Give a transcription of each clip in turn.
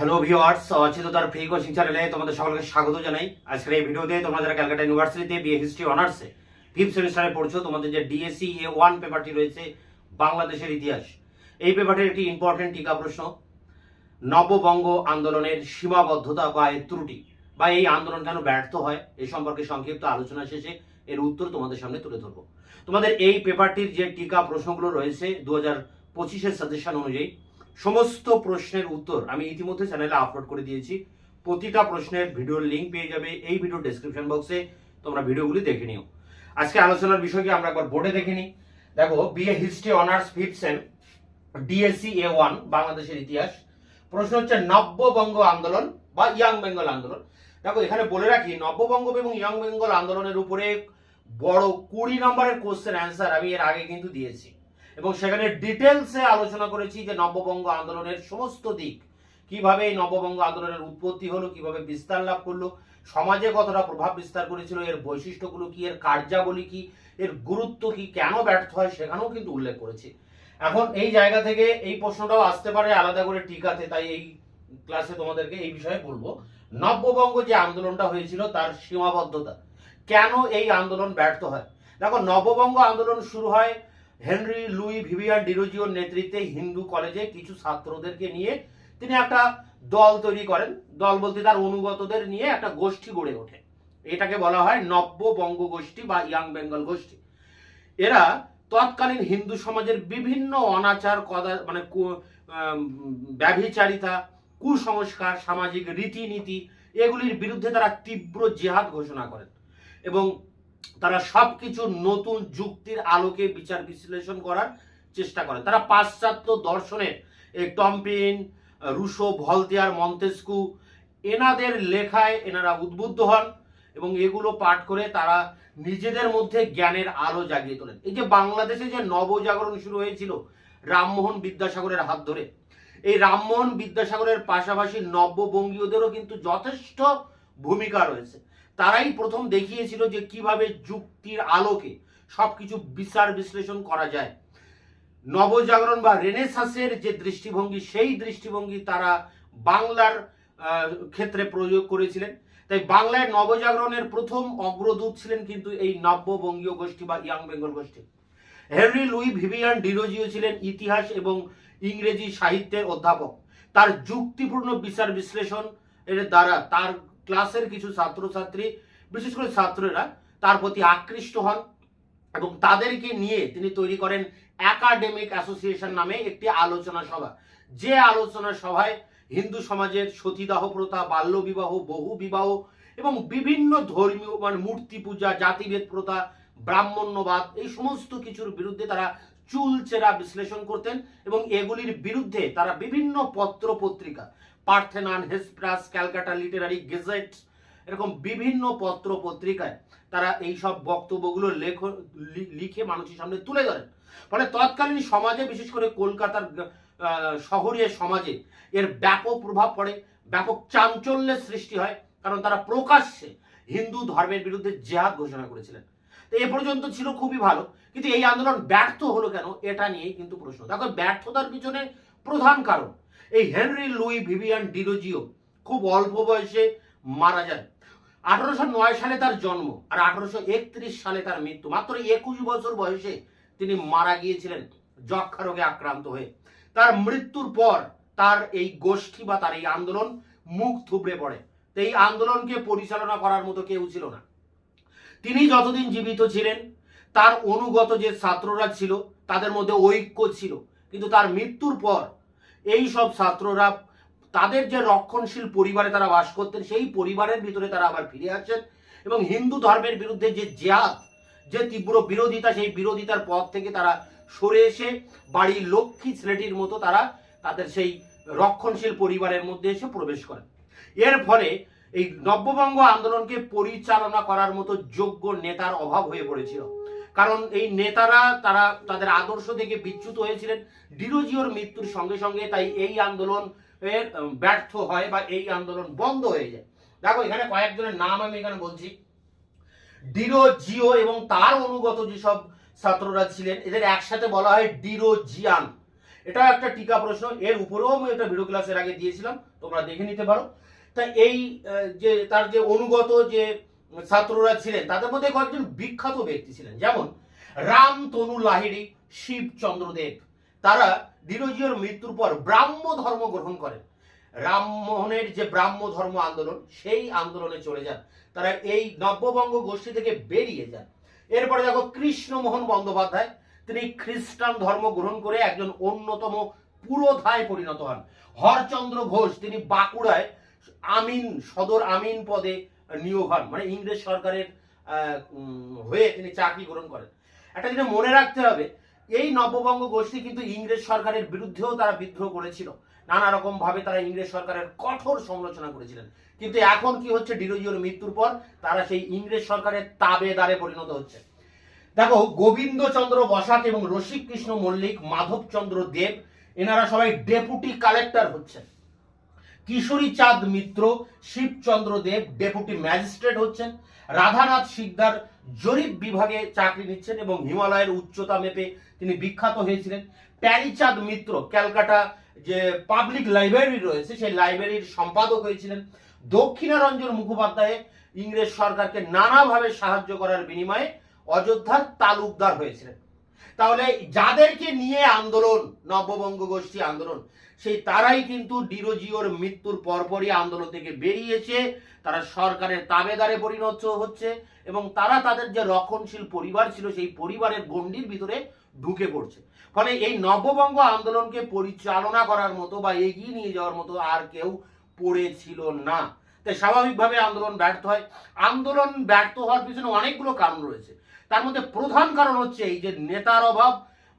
Hello viewers, অচেতনতার free coaching চ্যানেলে তোমাদের সকলকে স্বাগত জানাই। আজকের এই ভিডিওতে তোমরা যারা ক্যালকাটা ইউনিভার্সিটিতে বিএ হিস্ট্রি অনার্সে 5th সেমিস্টারে পড়ছো, তোমাদের যে ডিএসসি A1 পেপারটি রয়েছে বাংলাদেশের ইতিহাস, এই পেপারটির একটি ইম্পর্টেন্ট টিকা প্রশ্ন, নববঙ্গ আন্দোলনের সীমাবদ্ধতা বা এর ত্রুটি বা এই আন্দোলন কেন ব্যর্থ হয় এই সম্পর্কে সংক্ষিপ্ত আলোচনা শেষে এর উত্তর তোমাদের সামনে তুলে ধরবো। তোমাদের এই পেপারটির যে টিকা প্রশ্নগুলো রয়েছে 2025-এর সাজেশন অনুযায়ী সমস্ত প্রশ্নের উত্তর আমি ইতিমধ্যে চ্যানেলে আপলোড করে দিয়েছি। প্রতিটা প্রশ্নের ভিডিওর লিঙ্ক পেয়ে যাবে এই ভিডিও ডেসক্রিপশন বক্সে, তোমরা ভিডিওগুলি দেখে নিও। আজকে আলোচনার বিষয়কে আমরা একবার বোর্ডে দেখে নিই। দেখো, BA history honours 5th same DSC A1 বাংলাদেশের ইতিহাস, প্রশ্ন হচ্ছে নব্যবঙ্গ আন্দোলন বা ইয়াং বেঙ্গল আন্দোলন। দেখো, এখানে বলে রাখি নব্যবঙ্গ এবং ইয়াং বেঙ্গল আন্দোলনের উপরে বড় 20 নম্বরের কোশ্চেন অ্যান্সার আমি এর আগে কিন্তু দিয়েছি এবং সেখানে ডিটেলসে আলোচনা করেছি যে নব্যবঙ্গ আন্দোলনের সমস্ত দিক, কিভাবে এই নব্যবঙ্গ আন্দোলনের উৎপত্তি হলো, কিভাবে বিস্তার লাভ করলো, সমাজে কতটা প্রভাব বিস্তার করেছিল, এর বৈশিষ্ট্যগুলো কি, এর কার্যাবলী কি, এর গুরুত্ব কি, কেন ব্যর্থ হয় সেখানেও কিন্তু উল্লেখ করেছি। এখন এই জায়গা থেকে এই প্রশ্নটাও আসতে পারে আলাদা করে টিকাতে, তাই এই ক্লাসে তোমাদেরকে এই বিষয়ে বলবো। নব্যবঙ্গ যে আন্দোলনটা হয়েছিল তার সীমাবদ্ধতা, কেন এই আন্দোলন ব্যর্থ হয়। দেখো, নববঙ্গ আন্দোলন শুরু হয় হেনরি লুই ভিভিয়ান ডিরোজিওর নেতৃত্বে হিন্দু কলেজে কিছু ছাত্রদেরকে নিয়ে। তিনি একটা দল তৈরি করেন, দল বলতে তার অনুগতদের নিয়ে একটা গোষ্ঠী গড়ে ওঠে, এটাকে বলা হয় নব্যবঙ্গ গোষ্ঠী বা ইয়াং বেঙ্গল গোষ্ঠী। এরা তৎকালীন হিন্দু সমাজের বিভিন্ন অনাচার মানে ব্যভিচারিতা, কুসংস্কার, সামাজিক রীতিনীতি, এগুলির বিরুদ্ধে তারা তীব্র জিহাদ ঘোষণা করেন এবং তারা সবকিছু নতুন যুক্তির আলোকে বিচার বিশ্লেষণ করার চেষ্টা করে। তারা পাশ্চাত্য দর্শনের টমপিন, রুশো, ভলতেয়ার, মন্তেস্কু এনাদের লেখায় এনারা উদ্বুদ্ধ হন এবং এগুলো পাঠ করে তারা নিজেদের মধ্যে জ্ঞানের আলো জাগিয়ে তোলেন। এই যে বাংলাদেশে যে নবজাগরণ শুরু হয়েছিল রামমোহন বিদ্যাসাগরের হাত ধরে, এই রামমোহন বিদ্যাসাগরের পাশাপাশি নব্যবঙ্গীয়দেরও কিন্তু যথেষ্ট ভূমিকা রয়েছে। তারাই প্রথম দেখিয়েছিল যে কিভাবে যুক্তির আলোকে সবকিছু বিচার বিশ্লেষণ করা যায়। নবজাগরণ বা রেনেসাঁসের যে দৃষ্টিভঙ্গি, সেই দৃষ্টিভঙ্গি তারা বাংলার ক্ষেত্রে প্রয়োগ করেছিলেন। তাই বাংলায় নবজাগরণের প্রথম অগ্রদূত ছিলেন কিন্তু এই নব্যবঙ্গীয় গোষ্ঠী বা ইয়াং বেঙ্গল গোষ্ঠী। হেনরি লুই ভিভিয়ান ডিরোজিও ছিলেন ইতিহাস এবং ইংরেজি সাহিত্যের অধ্যাপক। তার যুক্তিপূর্ণ বিচার বিশ্লেষণ এর দ্বারা তার ক্লাসের কিছু ছাত্রছাত্রী, বিশেষ করে ছাত্ররা তার প্রতি আকৃষ্ট হন এবং তাদেরকে নিয়ে তিনি তৈরি করেন একাডেমিক অ্যাসোসিয়েশন নামে একটি আলোচনা সভা। যে আলোচনা সভায় হিন্দু সমাজের সতীদাহ প্রথা, বাল্যবিবাহ, বহু বিবাহ এবং বিভিন্ন ধর্মীয় মানে মূর্তি পূজা, জাতিভেদ প্রথা, ব্রাহ্মণ্যবাদ, এই সমস্ত কিছুর বিরুদ্ধে তারা চুলচেরা বিশ্লেষণ করতেন এবং এগুলির বিরুদ্ধে তারা বিভিন্ন পত্র পত্রিকা, পার্থেনান, হেসপ্রাস, ক্যালকাটা লিটারারি গেজেট, এরকম বিভিন্ন পত্র পত্রিকায় তারা এই সব বক্তব্যগুলো লিখে মানুষের সামনে তুলে ধরেন। ফলে তৎকালীন সমাজে, বিশেষ করে কলকাতার শহরের সমাজে এর ব্যাপক প্রভাব পড়ে, ব্যাপক চাঞ্চল্যের সৃষ্টি হয়, কারণ তারা প্রকাশ্যে হিন্দু ধর্মের বিরুদ্ধে জিহাদ ঘোষণা করেছিলেন। তো এ পর্যন্ত ছিল খুবই ভালো, কিন্তু এই আন্দোলন ব্যর্থ হলো কেন, এটা নিয়েই কিন্তু প্রশ্ন। দেখো, ব্যর্থতার পিছনে প্রধান কারণ এই হেনরি লুই ভিভিয়ান ডিরোজিও খুব অল্প বয়সে মারা যান। 1809 সালে তার জন্ম আর 1831 সালে তার মৃত্যু। মাত্র 21 বছর বয়সে তিনি মারা গিয়েছিলেন যক্ষা রোগে আক্রান্ত হয়ে। তার মৃত্যুর পর তার এই গোষ্ঠী বা তার এই আন্দোলন মুখ থুবড়ে পড়ে। তো এই আন্দোলনকে পরিচালনা করার মতো কেউ ছিল না। তিনি যতদিন জীবিত ছিলেন তার অনুগত যে ছাত্ররা ছিল তাদের মধ্যে ঐক্য ছিল, কিন্তু তার মৃত্যুর পর এই সব ছাত্ররা তাদের যে রক্ষণশীল পরিবারে তারা বাস করতেন সেই পরিবারের ভিতরে তারা আবার ফিরে আসেন এবং হিন্দু ধর্মের বিরুদ্ধে যে জিহাদ, যে তীব্র বিরোধিতা, সেই বিরোধিতার পথ থেকে তারা সরে এসে বাড়ির লক্ষ্মী ছেলেটির মতো তারা তাদের সেই রক্ষণশীল পরিবারের মধ্যে এসে প্রবেশ করেন। এর ফলে এই নব্যবঙ্গ আন্দোলনকে পরিচালনা করার মতো যোগ্য নেতার অভাব হয়ে পড়েছিল, কারণ এই নেতারা তারা তাদের আদর্শ থেকে বিচ্যুত হয়েছিলেন ডিরোজিওর মৃত্যুর সঙ্গে সঙ্গে। তাই এই আন্দোলন ব্যর্থ হয় বা এই আন্দোলন বন্ধ হয়ে যায়। দেখো, এখানে কয়েকজনের নাম আমি এখানে বলছি। ডিরোজিও এবং তার অনুগত যেসব ছাত্ররা ছিলেন এদের একসাথে বলা হয় ডিরোজিয়ান। এটাও একটা টিকা প্রশ্ন, এর উপরেও আমি একটা ভিডিও ক্লাসের আগে দিয়েছিলাম, তোমরা দেখে নিতে পারো। তা এই যে তার যে অনুগত যে ছাত্ররা ছিলেন তাদের মধ্যে কয়েকজন বিখ্যাত ব্যক্তি ছিলেন, যেমন রামতনু লাহিড়ী, শিবচন্দ্র দেব। তারা ডিরোজিওর মৃত্যুর পর ব্রাহ্ম ধর্ম গ্রহণ করেন। রামমোহনের যে ব্রাহ্ম ধর্ম আন্দোলন, সেই আন্দোলনে চলে যান। তারা এই নব্যবঙ্গ গোষ্ঠী থেকে বেরিয়ে যান। এরপরে দেখো কৃষ্ণমোহন বন্দ্যোপাধ্যায়, তিনি খ্রিস্টান ধর্ম গ্রহণ করে একজন অন্যতম পুরোধায় পরিণত হন। হরচন্দ্র ঘোষ, তিনি বাঁকুড়ায় আমিন, সদর আমিন পদে নিয়োগ হন, মানে ইংরেজ সরকারের হয়ে তিনি চাকরি গ্রহণ করেন। একটা জিনিস মনে রাখতে হবে, এই নব্যবঙ্গ গোষ্ঠী কিন্তু ইংরেজ সরকারের বিরুদ্ধেও তারা বিদ্রোহ করেছিল, নানা রকম ভাবে তারা ইংরেজ সরকারের কঠোর সমালোচনা করেছিলেন। কিন্তু এখন কি হচ্ছে, ডিরোজিওর মৃত্যুর পর তারা সেই ইংরেজ সরকারের তাবেদারে পরিণত হচ্ছে। দেখো গোবিন্দচন্দ্র বসাক এবং রসিক কৃষ্ণ মল্লিক, মাধবচন্দ্র দেব, এনারা সবাই ডেপুটি কালেক্টর হচ্ছেন। কিশোরী চাঁদ মিত্র, শিবচন্দ্র দেব ডেপুটি ম্যাজিস্ট্রেট হচ্ছেন। রাধানাথ শিকদার জরিপ বিভাগে চাকরি নিচ্ছেন এবং হিমালয়ের উচ্চতা মেপে তিনি বিখ্যাত হয়েছিলেন। প্যারিচাঁদ মিত্র ক্যালকাটা যে পাবলিক লাইব্রেরি রয়েছে সেই লাইব্রেরির সম্পাদক হয়েছিলেন। দক্ষিণারঞ্জন মুখোপাধ্যায় ইংরেজ সরকারকে নানাভাবে সাহায্য করার বিনিময়ে অযোধ্যার তালুকদার হয়েছিলেন। তাহলে যাদেরকে নিয়ে আন্দোলন, নব্যবঙ্গ গোষ্ঠী আন্দোলন, সেই তারাই কিন্তু ডিরোজিওর মৃত্যুর পরপরই আন্দোলন থেকে বেরিয়েছে, তারা সরকারের তাবেদারে পরিণত হচ্ছে এবং তারা তাদের যে রক্ষণশীল পরিবার ছিল সেই পরিবারের গণ্ডির ভিতরে ঢুকে পড়ছে। ফলে এই নব্যবঙ্গ আন্দোলনকে পরিচালনা করার মতো বা এগিয়ে নিয়ে যাওয়ার মতো আর কেউ পড়েছিল না। তাই স্বাভাবিকভাবে আন্দোলন ব্যর্থ হয়। আন্দোলন ব্যর্থ হওয়ার পিছনে অনেকগুলো কারণ রয়েছে, তার মধ্যে প্রধান কারণ হচ্ছে এই যে নেতার অভাব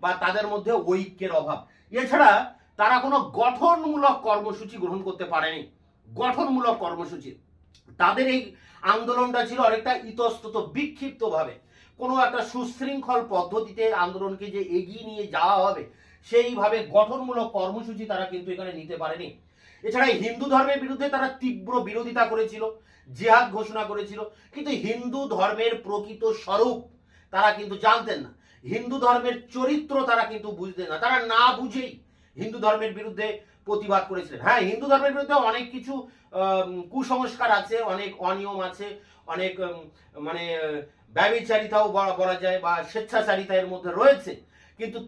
বা তাদের মধ্যে ঐক্যের অভাব। এছাড়া তারা কোনো গঠনমূলক কর্মসূচি গ্রহণ করতে পারেনি। গঠনমূলক কর্মসূচি, তাদের এই আন্দোলনটা ছিল অনেকটা ইতস্তত বিক্ষিপ্ত ভাবে, কোনো একটা সুশৃঙ্খল পদ্ধতিতে আন্দোলনকে যে এগিয়ে নিয়ে যাওয়া হবে সেইভাবে গঠনমূলক কর্মসূচি তারা কিন্তু এখানে নিতে পারেনি। এছাড়া হিন্দু ধর্মের বিরুদ্ধে তারা তীব্র বিরোধিতা করেছিল, জিহাদ ঘোষণা করেছিল, কিন্তু হিন্দু ধর্মের প্রকৃত স্বরূপ তারা কিন্তু জানতেন না, হিন্দু ধর্মের চরিত্র তারা কিন্তু বুঝতেন না। তারা না বুঝেই হিন্দু ধর্মের বিরুদ্ধে প্রতিবাদ করেছিলেন। হ্যাঁ, হিন্দু ধর্মের বিরুদ্ধে অনেক কিছু কুসংস্কার আছে, অনেক অনিয়ম আছে, অনেক মানে ব্যভিচারিতাও বলা যায় বা স্বেচ্ছাচারিতা এর মধ্যে রয়েছে, কিন্তু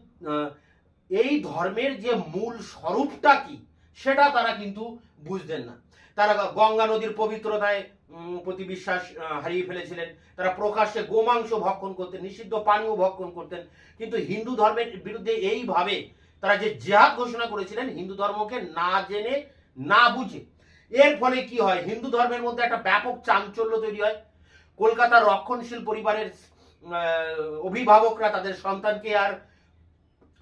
এই ধর্মের যে মূল স্বরূপটা কি সেটা তারা কিন্তু বুঝতেন না। তারা গঙ্গা নদীর পবিত্রতায় প্রতি বিশ্বাস হারিয়ে ফেলেছিলেন। তারা প্রকাশ্যে গোমাংস ভক্ষণ করতেন, নিষিদ্ধ পানীয় ভক্ষণ করতেন। কিন্তু হিন্দু ধর্মের বিরুদ্ধে এইভাবে তারা যে জিহাদ ঘোষণা করেছিলেন হিন্দু ধর্মকে না জেনে না বুঝে, এর ফলে কি হয়, হিন্দু ধর্মের মধ্যে একটা ব্যাপক চাঞ্চল্য তৈরি হয়। কলকাতার রক্ষণশীল পরিবারের অভিভাবকরা তাদের সন্তানকে আর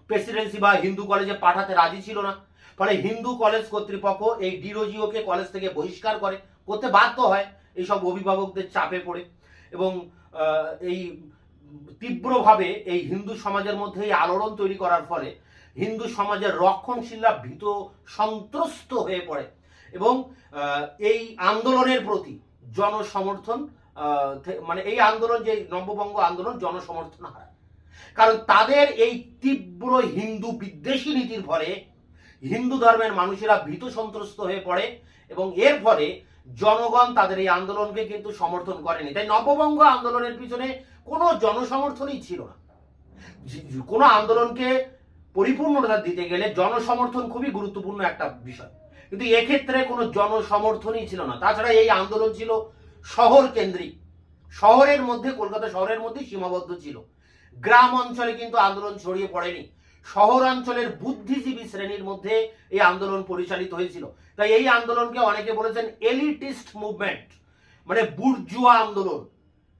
প্রেসিডেন্সি বা হিন্দু কলেজে পাঠাতে রাজি ছিল না। ফলে হিন্দু কলেজ কর্তৃপক্ষ এই ডিরোজিওকে কলেজ থেকে বহিষ্কার করতে বাধ্য হয় এইসব অভিভাবকদের চাপে পড়ে। এবং এই তীব্রভাবে এই হিন্দু সমাজের মধ্যে এই আলোড়ন তৈরি করার ফলে হিন্দু সমাজের রক্ষণশীলরা ভীত সন্ত্রস্ত হয়ে পড়ে এবং এই আন্দোলনের প্রতি জনসমর্থন মানে এই আন্দোলন যে নব্যবঙ্গ আন্দোলন জনসমর্থন হারায়, কারণ তাদের এই তীব্র হিন্দু বিদ্বেষী নীতির ফলে হিন্দু ধর্মের মানুষেরা ভীত সন্ত্রস্ত হয়ে পড়ে এবং এর ফলে জনগণ তাদের এই আন্দোলনকে কিন্তু সমর্থন করেনি। তাই নব্যবঙ্গ আন্দোলনের পিছনে কোনো জনসমর্থনই ছিল না। কোনো আন্দোলনকে পরিপূর্ণতা দিতে গেলে জনসমর্থন খুবই গুরুত্বপূর্ণ একটা বিষয়, কিন্তু এক্ষেত্রে কোনো জনসমর্থনই ছিল না। তাছাড়া এই আন্দোলন ছিল শহর কেন্দ্রিক, শহরের মধ্যে, কলকাতা শহরের মধ্যে সীমাবদ্ধ ছিল। গ্রাম অঞ্চলে কিন্তু আন্দোলন ছড়িয়ে পড়েনি। শহরাঞ্চলের বুদ্ধিজীবী শ্রেণীর মধ্যে এই আন্দোলন পরিচালিত হয়েছিল। তাই এই আন্দোলনকে অনেকে বলেছেন এলিটিস্ট মুভমেন্ট, মানে বুর্জুয়া আন্দোলন।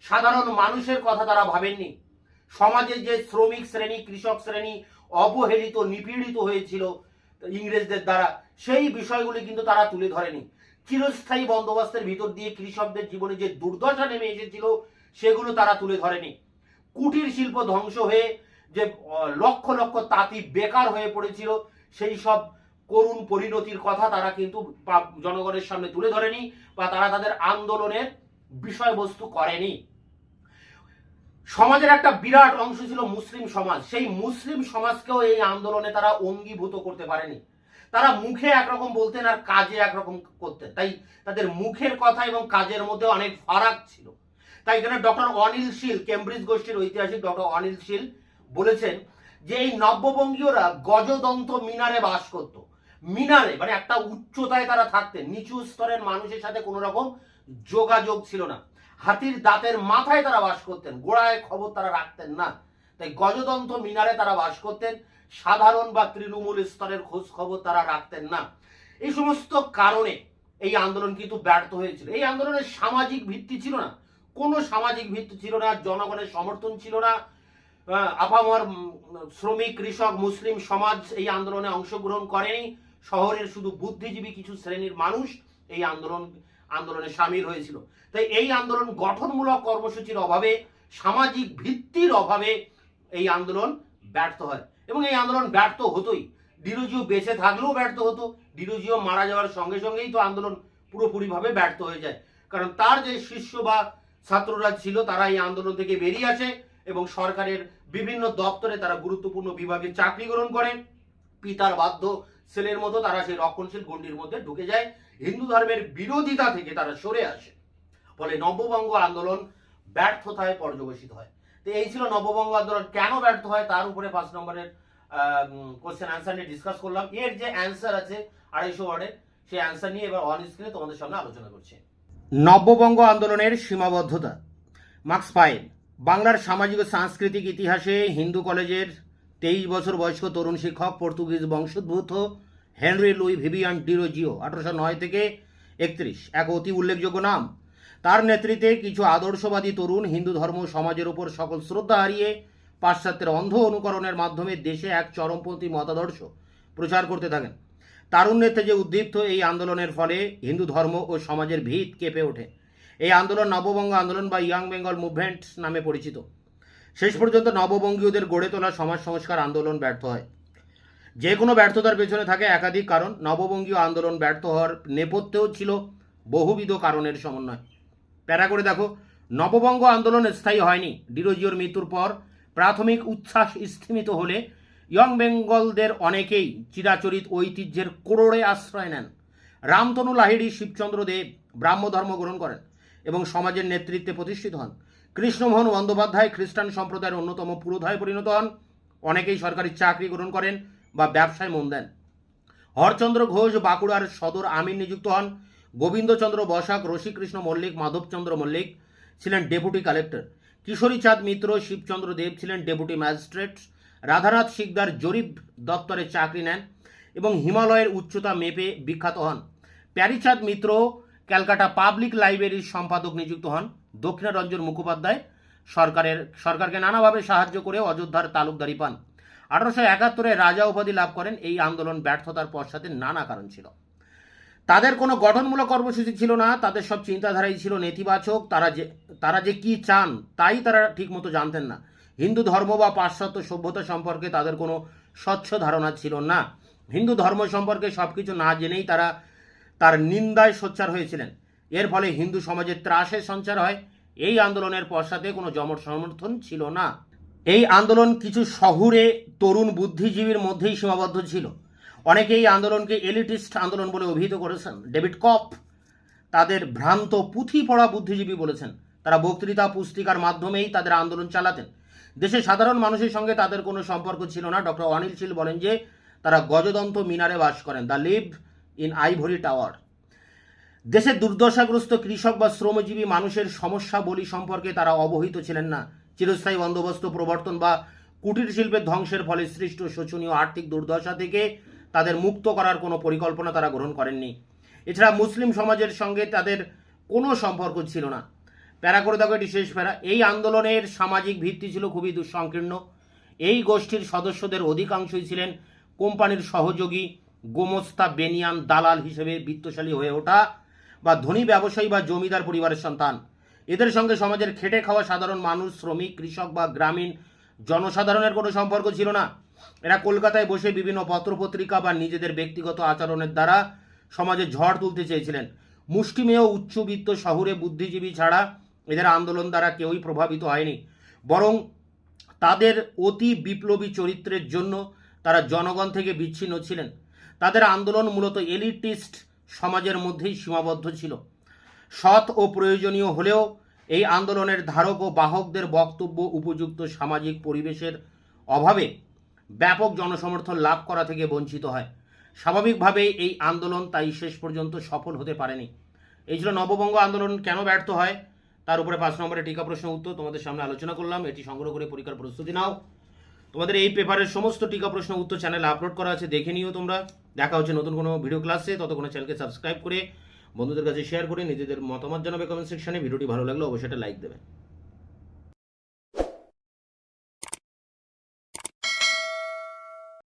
সাধারণ মানুষের কথা তারা ভাবেননি। সমাজের যে শ্রমিক শ্রেণী, কৃষক শ্রেণী অবহেলিত, নিপীড়িত হয়েছিল ইংরেজদের দ্বারা, সেই বিষয়গুলি কিন্তু তারা তুলে ধরেনি। চিরস্থায়ী বন্দোবস্তের ভিতর দিয়ে কৃষকদের জীবনে যে দুর্দশা নেমে এসেছিল সেগুলো তারা তুলে ধরেনি। কুটির শিল্প ধ্বংস হয়ে যে লক্ষ লক্ষ তাঁতি বেকার হয়ে পড়েছিল সেই সব করুণ পরিণতির কথা তারা কিন্তু জনগণের সামনে তুলে ধরেনি বা তারা তাদের আন্দোলনের বিষয়বস্তু করেনি। সমাজের একটা বিরাট অংশ ছিল মুসলিম সমাজ। সেই মুসলিম সমাজকেও এই আন্দোলনে তারা অঙ্গীভূত করতে পারেনি। তারা মুখে একরকম বলতেন আর কাজে একরকম করতেন, তাই তাদের মুখের কথা এবং কাজের মধ্যে অনেক ফারাক ছিল। তাই এখানে ডক্টর অনিল শীল, কেমব্রিজ গোষ্ঠীর ঐতিহাসিক ডক্টর অনিল শীল বলেছেন যে এই নব্যবঙ্গীয়রা গজদন্ত মিনারে বাস করত। মিনারে মানে একটা উচ্চতায় তারা থাকতেন, নিচু স্তরের মানুষের সাথে কোনো রকম যোগাযোগ ছিল না। হাতির দাঁতের মাথায় তারা বাস করতেন, গোড়ায় খবর তারা রাখতেন না। তাই গজদন্ত মিনারে তারা বাস করতেন, সাধারণ বা তৃণমূল স্তরের খোঁজ খবর তারা রাখতেন না। এই সমস্ত কারণে এই আন্দোলন কিন্তু ব্যর্থ হয়েছিল। এই আন্দোলনের সামাজিক ভিত্তি ছিল না, কোনো সামাজিক ভিত্তি ছিল না, জনগণের সমর্থন ছিল না। আপামর শ্রমিক, কৃষক, মুসলিম সমাজ এই আন্দোলনে অংশগ্রহণ করেনি। শহরের শুধু বুদ্ধিজীবী কিছু শ্রেণীর মানুষ এই আন্দোলনে সামিল হয়েছিল। তাই এই আন্দোলন গঠনমূলক কর্মসূচির অভাবে, সামাজিক ভিত্তির অভাবে এই আন্দোলন ব্যর্থ হয় এবং এই আন্দোলন ব্যর্থ হতোই। ডিরোজিও বেঁচে থাকলেও ব্যর্থ হতো। ডিরোজিও মারা যাওয়ার সঙ্গে সঙ্গেই তো আন্দোলন পুরোপুরিভাবে ব্যর্থ হয়ে যায়, কারণ তার যে শিষ্য বা ছাত্ররা ছিল তারা এই আন্দোলন থেকে বেরিয়ে আসে এবং সরকারের বিভিন্ন দপ্তরে তারা গুরুত্বপূর্ণ বিভাগে চাকরি গ্রহণ করে। পিতার বাধ্য ছেলের মতো তারা সেই রক্ষণশীল গণ্ডির মধ্যে ঢুকে যায়, হিন্দু ধর্মের বিরোধিতা থেকে তারা সরে আসে। ফলে নববঙ্গ আন্দোলন ব্যর্থতায় পর্যবেসিত হয়। তো এই ছিল নববঙ্গ আন্দোলন কেন ব্যর্থ হয়, তার উপরে 5 নম্বরের কোশ্চেন অ্যান্সার নিয়ে ডিসকাস করলাম। এর যে অ্যান্সার আছে 250 ওয়ার্ডের, সেই অ্যান্সার নিয়ে এবার অন স্ক্রিনে তোমাদের সামনে আলোচনা করছি। নববঙ্গ আন্দোলনের সীমাবদ্ধতা। মার্কস পাইন, বাংলার সামাজিক ও সাংস্কৃতিক ইতিহাসে হিন্দু কলেজের 23 বছর বয়স্ক তরুণ শিক্ষক পর্তুগিজ বংশোদ্ভূত হেনরি লুই ভিভিয়ান ডিরোজিও 1809 থেকে 31 এক অতি উল্লেখযোগ্য নাম। তার নেতৃত্বে কিছু আদর্শবাদী তরুণ হিন্দু ধর্ম সমাজের উপর সকল শ্রদ্ধা হারিয়ে পাশ্চাত্যের অন্ধ অনুকরণের মাধ্যমে দেশে এক চরমপন্থী মতাদর্শ প্রচার করতে থাকেন। তারুণ্যের যে উদ্দীপ্ত এই আন্দোলনের ফলে হিন্দু ধর্ম ও সমাজের ভিত কেঁপে ওঠে। এই আন্দোলন নববঙ্গ আন্দোলন বা ইয়াং বেঙ্গল মুভমেন্ট নামে পরিচিত। শেষ পর্যন্ত নববঙ্গীয়দের গড়ে তোলা সমাজ সংস্কার আন্দোলন ব্যর্থ হয়। যে কোনো ব্যর্থতার পেছনে থাকে একাধিক কারণ। নববঙ্গীয় আন্দোলন ব্যর্থ হওয়ার নেপথ্যেও ছিল বহুবিধ কারণের সমন্বয়। প্যারা করে দেখো, নববঙ্গ আন্দোলন স্থায়ী হয়নি। ডিরোজিওর মৃত্যুর পর প্রাথমিক উচ্ছ্বাস স্থিমিত হলে ইয়ং বেঙ্গলদের অনেকেই চিরাচরিত ঐতিহ্যের কোড়ে আশ্রয় নেন। রামতনু লাহিড়ী, শিবচন্দ্র দেব ব্রাহ্মধর্ম গ্রহণ করেন এবং সমাজের নেতৃত্বে প্রতিষ্ঠিত হন। কৃষ্ণমোহন বন্দ্যোপাধ্যায় খ্রিস্টান সম্প্রদায়ের অন্যতম পুরোধায় পরিণত হন। অনেকেই সরকারি চাকরি গ্রহণ করেন বা ব্যবসায় মন দেন। হরচন্দ্র ঘোষ বাঁকুড়ার সদর আমিন নিযুক্ত হন। গোবিন্দচন্দ্র বসাক, রসিকৃষ্ণ মল্লিক, মাধবচন্দ্র মল্লিক ছিলেন ডেপুটি কালেক্টর। কিশোরী চাঁদ মিত্র, শিবচন্দ্র দেব ছিলেন ডেপুটি ম্যাজিস্ট্রেট। রাধানাথ শিকদার জরিপ দপ্তরে চাকরি নেন এবং হিমালয়ের উচ্চতা মেপে বিখ্যাত হন। প্যারীচাঁদ মিত্র ক্যালকাটা পাবলিক লাইব্রেরির সম্পাদক নিযুক্ত হন। দক্ষিণারঞ্জন মুখোপাধ্যায় সরকারকে নানাভাবে সাহায্য করে অযোধ্যার তালুকদারি পান। 1871 রাজা উপাধি লাভ করেন। এই আন্দোলন ব্যর্থতার পশ্চাতে নানা কারণ ছিল। তাদের কোনো গঠনমূলক কর্মসূচি ছিল না, তাদের সব চিন্তাধারাই ছিল নেতিবাচক। তারা যে কি চান তাই তারা ঠিকমতো জানতেন না। হিন্দু ধর্ম বা পাশ্চাত্য সভ্যতা সম্পর্কে তাদের কোনো স্বচ্ছ ধারণা ছিল না। হিন্দু ধর্ম সম্পর্কে সবকিছু না জেনেই তারা তার নিন্দায় সোচ্চার হয়েছিলেন। এর ফলে হিন্দু সমাজে ত্রাসের সঞ্চার হয়। এই আন্দোলনের পশ্চাতে কোনো জমট সমর্থন ছিল না। এই আন্দোলন কিছু শহুরে তরুণ বুদ্ধিজীবীর মধ্যেই সীমাবদ্ধ ছিল। অনেকে এই আন্দোলনকে এলিটিস্ট আন্দোলন বলে অভিহিত করেছেন। ডেভিড কপ তাদের ভ্রান্ত পুঁথি পড়া বুদ্ধিজীবী বলেছেন। তারা বক্তৃতা পুস্তিকার মাধ্যমেই তাদের আন্দোলন চালাতেন। দেশের সাধারণ মানুষের সঙ্গে তাদের কোনো সম্পর্ক ছিল না। ডক্টর অনিল শীল বলেন যে তারা গজদন্ত মিনারে বাস করেন, the live in ivory tower. দেশের দুর্দশাগ্রস্ত কৃষক বা শ্রমজীবী মানুষের সমস্যা বলি সম্পর্কে তারা অবহিত ছিলেন না। চিরস্থায়ী বন্দোবস্ত প্রবর্তন বা কুটির শিল্পের ধ্বংসের ফলে সৃষ্ট শোচনীয় আর্থিক দুর্দশা থেকে তাদের মুক্ত করার কোনো পরিকল্পনা তারা গ্রহণ করেননি। এছাড়া মুসলিম সমাজের সঙ্গে তাদের কোনো সম্পর্ক ছিল না। প্যারা করে দেখো, এটি শেষ প্যারা। এই আন্দোলনের সামাজিক ভিত্তি ছিল খুবই দুঃসংকীর্ণ। এই গোষ্ঠীর সদস্যদের অধিকাংশই ছিলেন কোম্পানির সহযোগী, গোমস্তা, বেনিয়ান, দালাল হিসেবে বিত্তশালী হয়ে ওঠা বা ধনী ব্যবসায়ী বা জমিদার পরিবারের সন্তান। এদের সঙ্গে সমাজের খেটে খাওয়া সাধারণ মানুষ, শ্রমিক, কৃষক বা গ্রামীণ জনসাধারণের কোনো সম্পর্ক ছিল না। এরা কলকাতায় বসে বিভিন্ন পত্রপত্রিকা বা নিজেদের ব্যক্তিগত আচরণের দ্বারা সমাজে ঝড় তুলতে চেয়েছিলেন। মুষ্টিমেয় উচ্চবিত্ত শহুরে বুদ্ধিজীবী ছাড়া এদের আন্দোলন দ্বারা কেউই প্রভাবিত হয়নি। বরং তাদের অতি বিপ্লবী চরিত্রের জন্য তারা জনগণ থেকে বিচ্ছিন্ন ছিলেন। তাদের আন্দোলন মূলত এলিটিস্ট সমাজের মধ্যেই সীমাবদ্ধ ছিল। সৎ ও প্রয়োজনীয় হলেও এই আন্দোলনের ধারক ও বাহকদের বক্তব্য উপযুক্ত সামাজিক পরিবেশের অভাবে ব্যাপক জনসমর্থন লাভ করা থেকে বঞ্চিত হয়। স্বাভাবিকভাবেই এই আন্দোলন তাই শেষ পর্যন্ত সফল হতে পারেনি। এই ছিল নববঙ্গ আন্দোলন কেন ব্যর্থ হয় তার উপরে 5 নম্বরের টিকা প্রশ্ন উত্তর তোমাদের সামনে আলোচনা করলাম। এটি সংগ্রহ করে পরীক্ষার প্রস্তুতি নাও। তোমাদের এই পেপারের সমস্ত টিকা প্রশ্ন উত্তর চ্যানেলে আপলোড করা আছে, দেখে নিও তোমরা। দেখা হচ্ছে নতুন কোনো ভিডিও ক্লাসে, ততক্ষণ চ্যানেলকে সাবস্ক্রাইব করে বন্ধুদের কাছে শেয়ার করে নিজেদের মতামত জানাবে কমেন্ট সেকশনে। ভিডিওটি ভালো লাগলে অবশ্যই একটা লাইক দেবে।